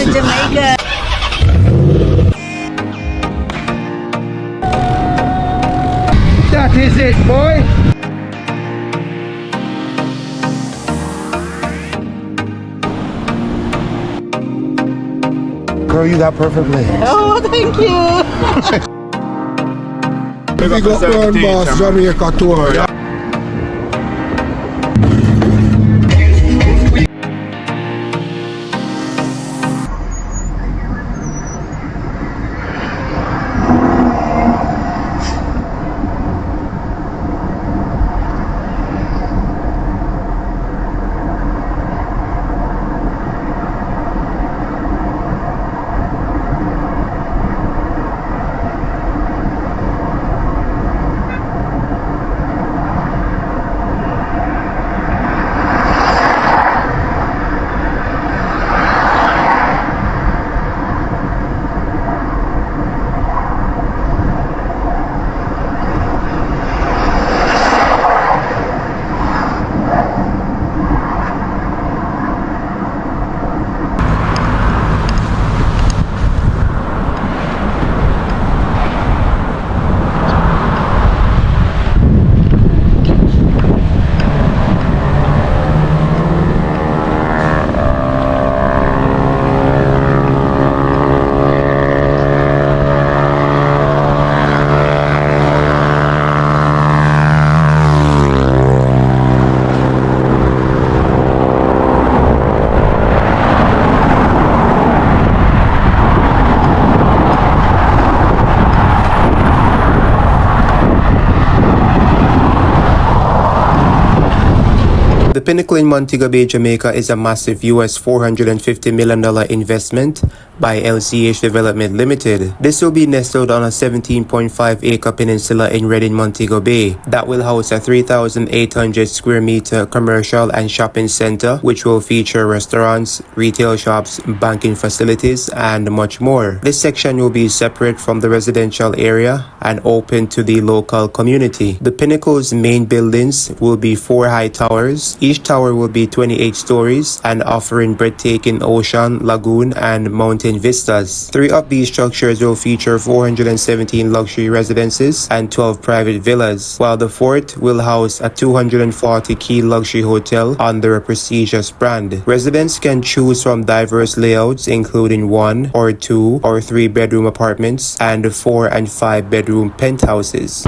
to Jamaica. That is it, boy. Girl, you got perfect legs. Oh, thank you. Big up Burn Boss Jamaica tour. Yeah. The Pinnacle in Montego Bay, Jamaica is a massive US $450 million investment by LCH Development Limited. This will be nestled on a 17.5-acre peninsula in Redding, Montego Bay that will house a 3,800 square meter commercial and shopping center, which will feature restaurants, retail shops, banking facilities, and much more. This section will be separate from the residential area and open to the local community. The Pinnacle's main buildings will be 4 high towers. Each tower will be 28 stories and offering breathtaking ocean, lagoon, and mountain vistas. 3 of these structures will feature 417 luxury residences and 12 private villas, while the 4th will house a 240-key luxury hotel under a prestigious brand. Residents can choose from diverse layouts including 1 or 2 or 3 bedroom apartments and 4 and 5 bedroom penthouses.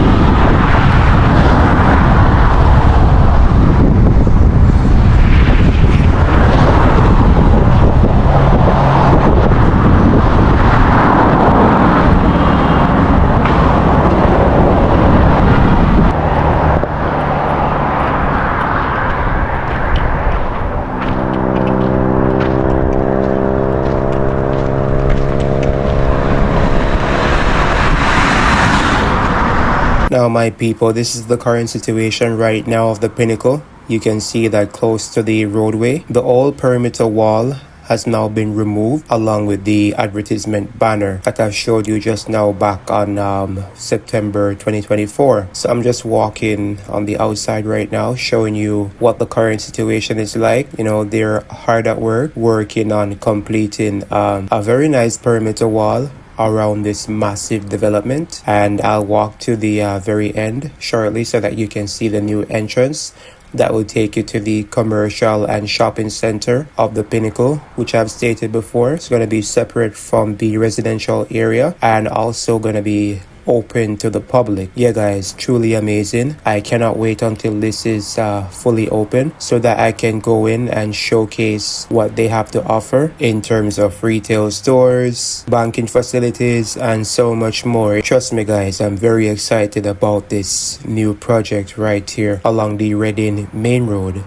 Now my people, this is the current situation right now of the Pinnacle. You can see that close to the roadway, the old perimeter wall has now been removed along with the advertisement banner that I showed you just now back on September 2024. So I'm just walking on the outside right now showing you what the current situation is like. You know, they're hard at work working on completing a very nice perimeter wall around this massive development, and I'll walk to the very end shortly so that you can see the new entrance that will take you to the commercial and shopping center of the Pinnacle, which I've stated before. It's going to be separate from the residential area and also going to be open to the public. Yeah guys, truly amazing. I cannot wait until this is fully open so that I can go in and showcase what they have to offer in terms of retail stores, banking facilities, and so much more. Trust me guys, I'm very excited about this new project right here along the Redding main road.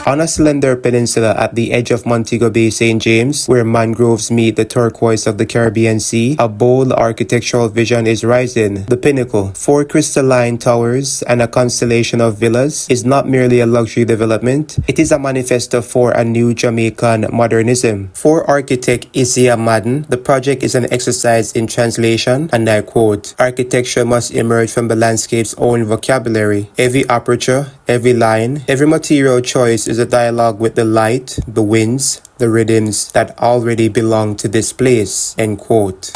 On a slender peninsula at the edge of Montego Bay, St. James, where mangroves meet the turquoise of the Caribbean Sea, a bold architectural vision is rising. The Pinnacle, 4 crystalline towers and a constellation of villas, is not merely a luxury development, it is a manifesto for a new Jamaican modernism. For architect Isia Madden, the project is an exercise in translation, and I quote, "Architecture must emerge from the landscape's own vocabulary. Every aperture, every line, every material choice is a dialogue with the light, the winds, the rhythms that already belong to this place." End quote.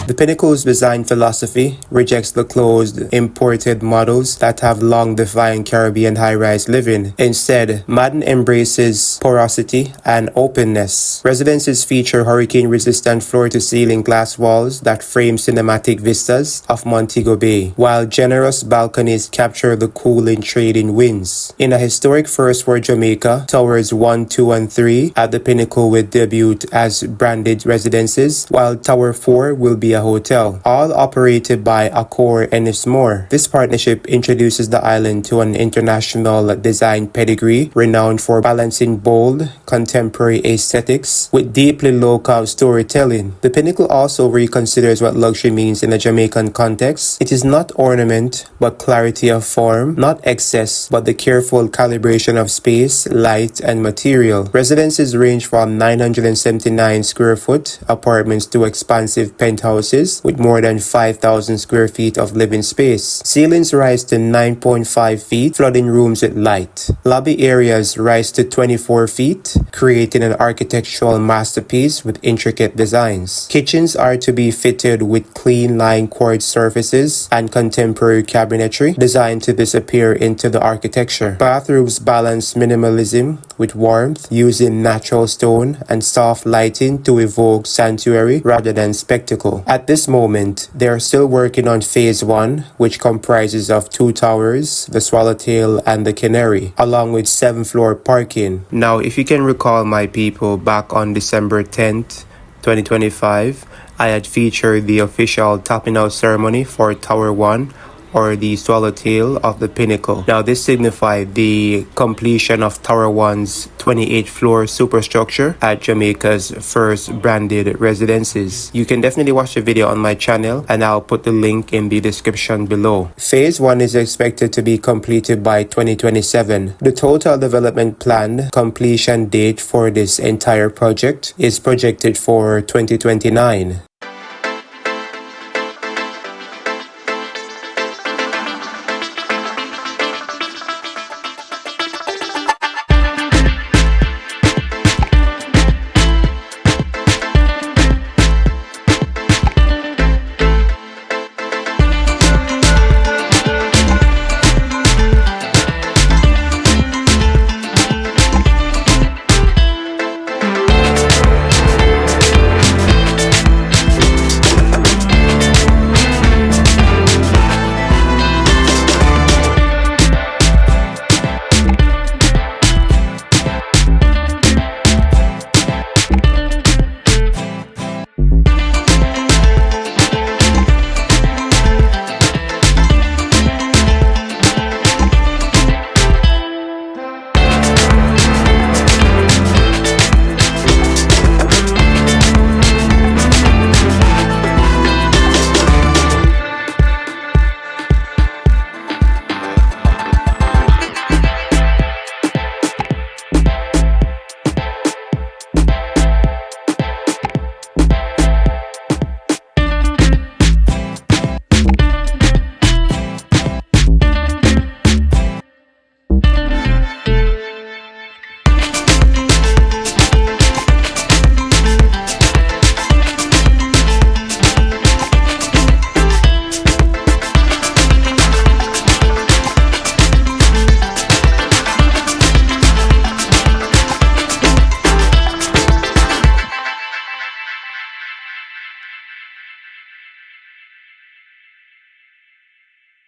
The Pinnacle's design philosophy rejects the closed, imported models that have long defined Caribbean high-rise living. Instead, Madden embraces porosity and openness. Residences feature hurricane-resistant floor-to-ceiling glass walls that frame cinematic vistas of Montego Bay, while generous balconies capture the cooling trading winds. In a historic first for Jamaica, Towers 1, 2, and 3 at the Pinnacle will debut as branded residences, while Tower 4 will be a hotel, all operated by Accor Ennismore. This partnership introduces the island to an international design pedigree renowned for balancing bold, contemporary aesthetics with deeply local storytelling. The Pinnacle also reconsiders what luxury means in a Jamaican context. It is not ornament, but clarity of form, not excess, but the careful calibration of space, light, and material. Residences range from 979 square foot apartments to expansive penthouses with more than 5,000 square feet of living space. Ceilings rise to 9.5 feet, flooding rooms with light. Lobby areas rise to 24 feet, creating an architectural masterpiece with intricate designs. Kitchens are to be fitted with clean line quartz surfaces and contemporary cabinetry designed to disappear into the architecture. Bathrooms balance minimalism with warmth, using natural stone and soft lighting to evoke sanctuary rather than spectacle. At this moment, they are still working on Phase 1, which comprises of 2 towers, the Swallowtail and the Canary, along with 7th-floor parking. Now, if you can recall, my people, back on December 10th, 2025, I had featured the official topping out ceremony for Tower 1, or the Swallowtail of the Pinnacle. Now, this signified the completion of Tower 1's 28th-floor superstructure at Jamaica's first branded residences. You can definitely watch the video on my channel, and I'll put the link in the description below. Phase 1 is expected to be completed by 2027. The total development plan completion date for this entire project is projected for 2029.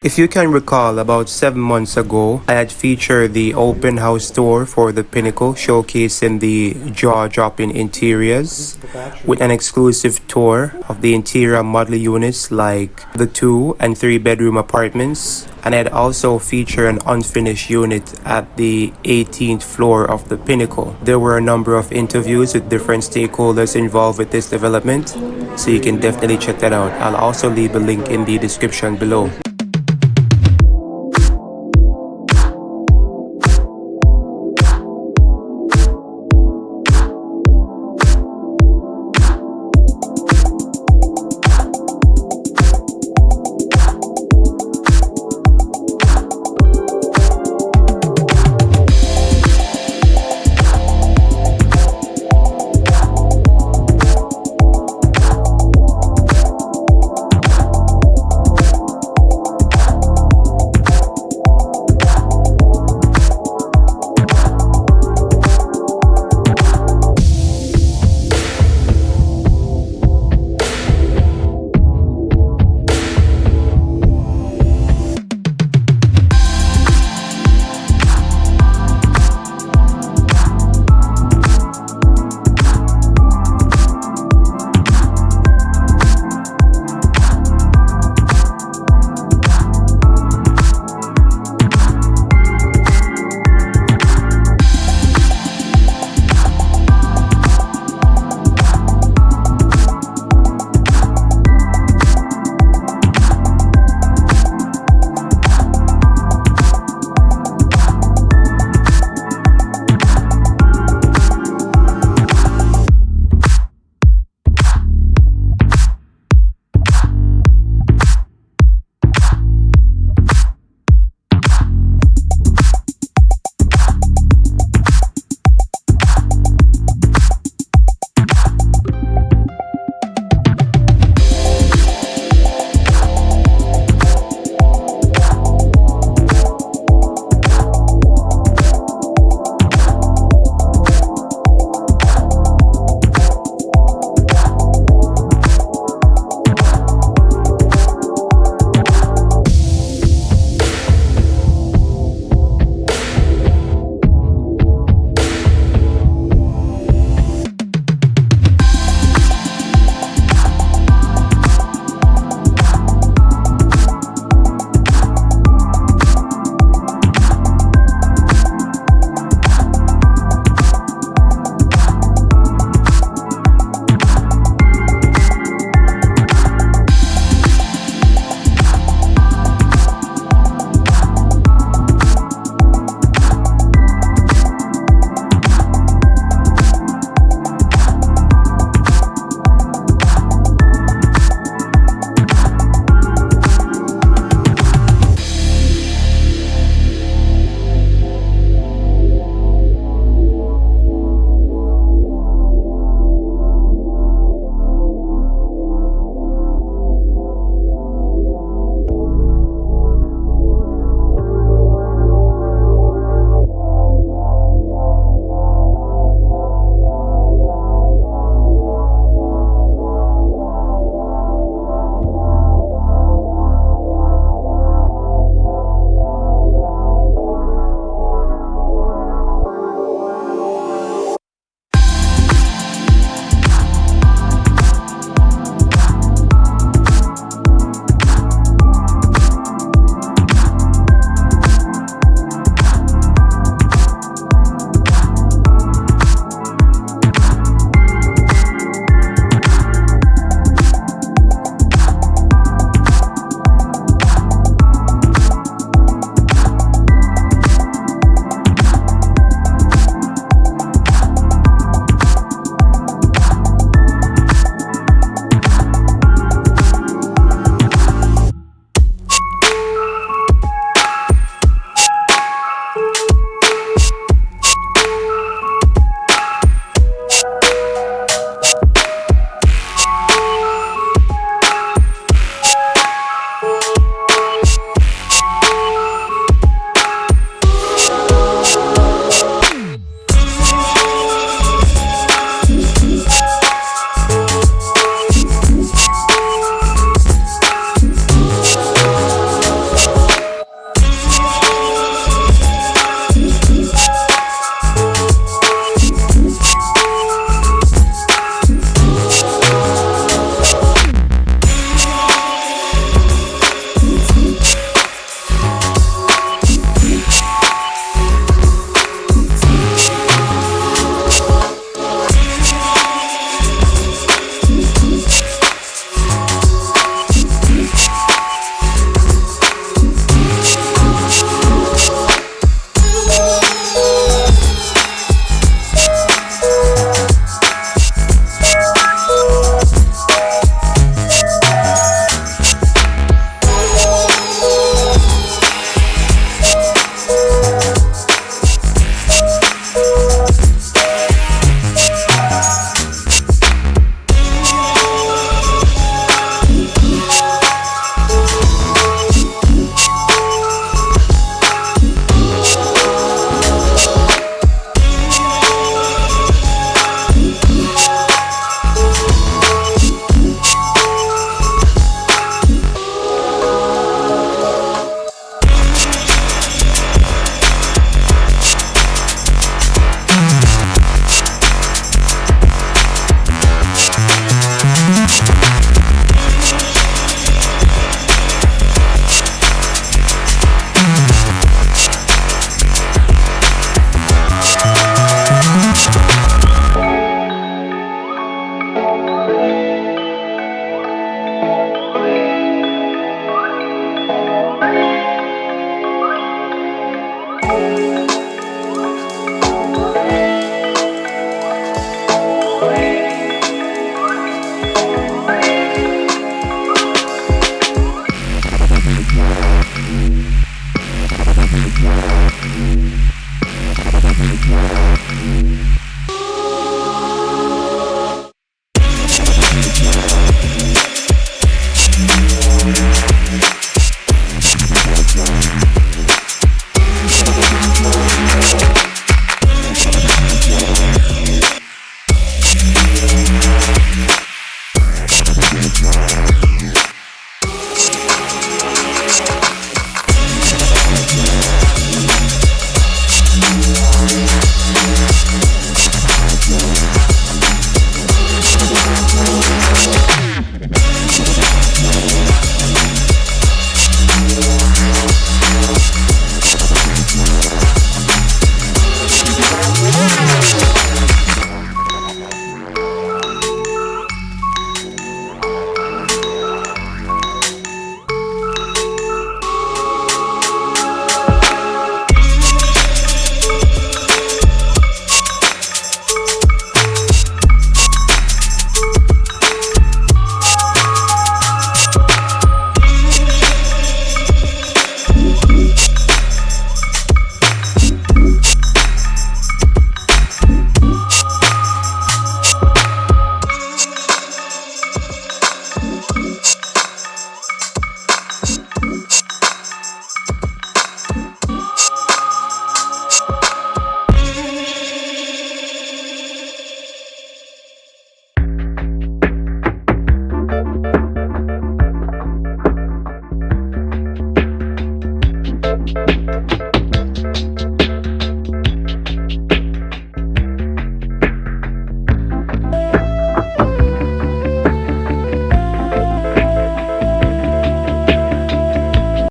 If you can recall, about 7 months ago, I had featured the open house tour for the Pinnacle, showcasing the jaw-dropping interiors with an exclusive tour of the interior model units like the 2 and 3 bedroom apartments. And I had also featured an unfinished unit at the 18th floor of the Pinnacle. There were a number of interviews with different stakeholders involved with this development, so you can definitely check that out. I'll also leave a link in the description below.